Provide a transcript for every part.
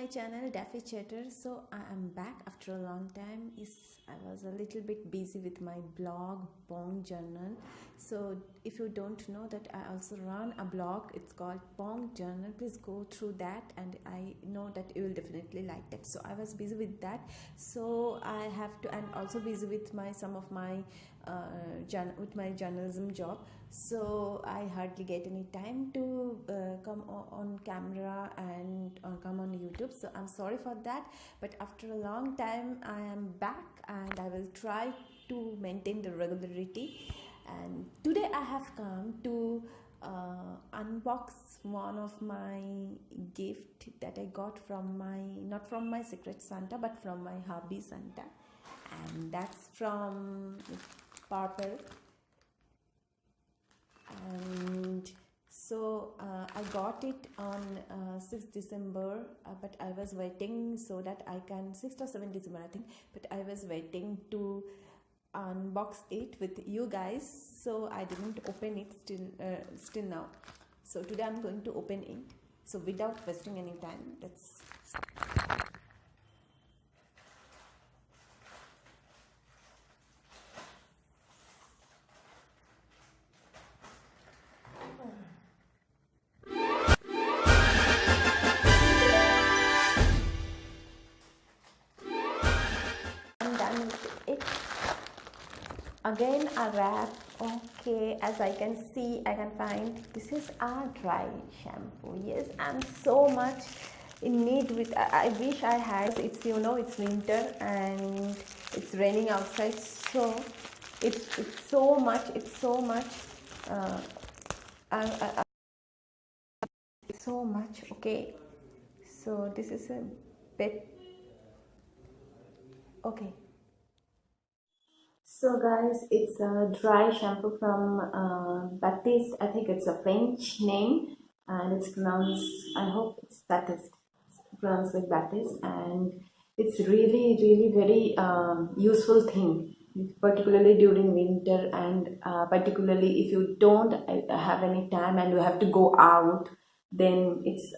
channel Daffy Chatter. So I am back after a long time. I was a little bit busy with my blog Pong Journal. So if you don't know that, I also run a blog. It's called Pong Journal. Please go through that, and I know that you will definitely like that. So I was busy with that. So I have to, and also busy with some of my with my journalism job. So I hardly get any time to come on camera and come on YouTube. So I'm sorry for that, but after a long time I am back, and I will try to maintain the regularity. And today I have come to unbox one of my gift that I got from not from my secret Santa, but from my hubby Santa, and that's from Purple. And so I got it on 6th December, but I was waiting so that I can 6th or 7th December I think, but I was waiting to unbox it with you guys, so I didn't open it still now. So today I'm going to open it. So without wasting any time, let's start. Again a wrap. Okay, as I can see, I can find this is a dry shampoo. Yes, I'm so much in need with. I wish I had. It's it's winter and it's raining outside, so it's so much. It's so much. It's so much. Okay, so this is a bit. Okay. So guys, it's a dry shampoo from Batiste. I think it's a French name, and it's pronounced, I hope it's Batiste, it's pronounced like Batiste, and it's really very useful thing, particularly during winter, and particularly if you don't have any time and you have to go out, then it's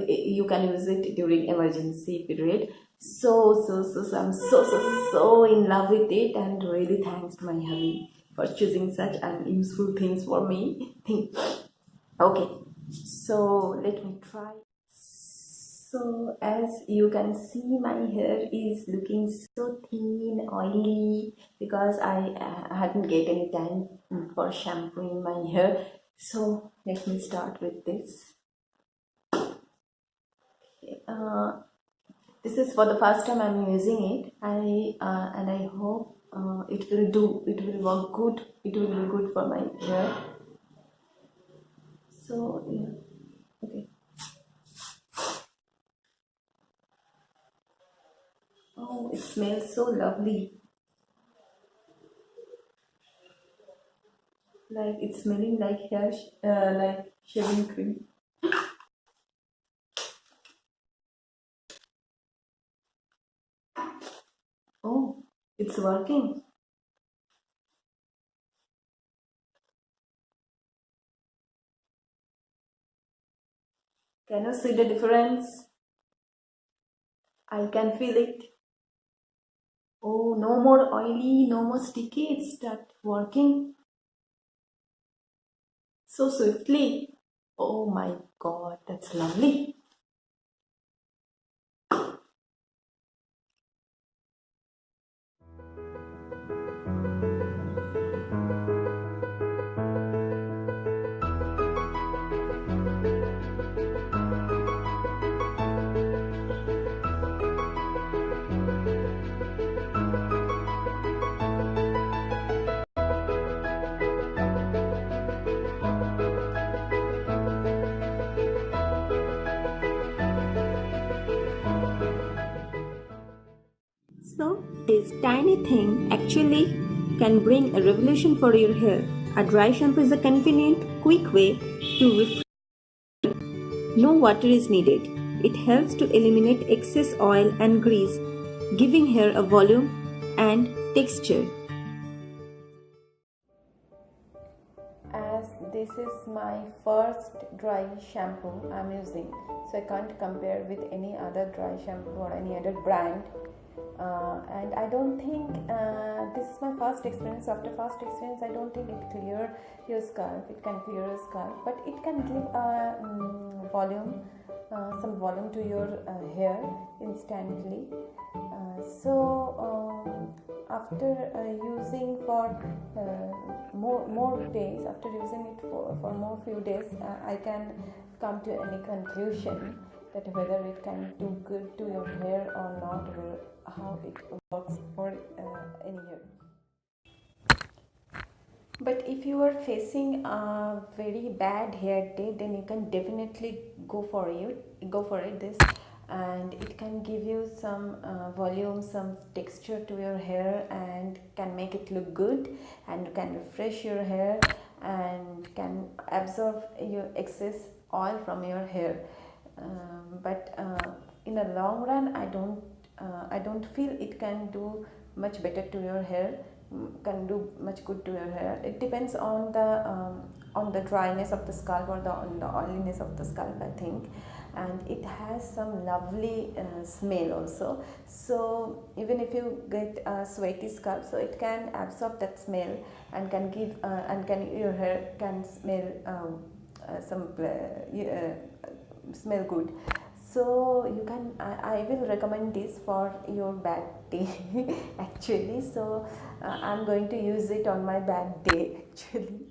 you can use it during emergency period. So I'm so in love with it, and really thanks to my hubby for choosing such useful things for me. Okay, so let me try. So as you can see, my hair is looking so thin, oily, because I hadn't get any time for shampooing my hair. So let me start with this. This is for the first time I'm using it. And I hope it will work good. It will be good for my hair. So yeah, okay. Oh, it smells so lovely. Like it's smelling like hair, like shaving cream. Oh, it's working. Can you see the difference? I can feel it. Oh, no more oily, no more sticky. It started working so swiftly. Oh my God, that's lovely. So this tiny thing actually can bring a revolution for your hair. A dry shampoo is a convenient, quick way to refresh. No water is needed. It helps to eliminate excess oil and grease, giving hair a volume and texture. As this is my first dry shampoo I'm using, so I can't compare with any other dry shampoo or any other brand. And I don't think this is my first experience. After first experience, I don't think it clear your scalp. It can clear your scalp, but it can give volume, some volume to your hair instantly. After using for more days, after using it for more few days, I can come to any conclusion that whether it can do good to your hair or not, or how it works for any hair. But if you are facing a very bad hair day, then you can definitely go for it this, and it can give you some volume, some texture to your hair, and can make it look good, and can refresh your hair, and can absorb your excess oil from your hair. But in the long run, I don't feel it can do much better to your hair, can do much good to your hair. It depends on the dryness of the scalp, or on the oiliness of the scalp, I think. And it has some lovely smell also. So even if you get a sweaty scalp, so it can absorb that smell, and can give your hair can smell smell good. So you can, I will recommend this for your bad day actually. So I'm going to use it on my bad day actually.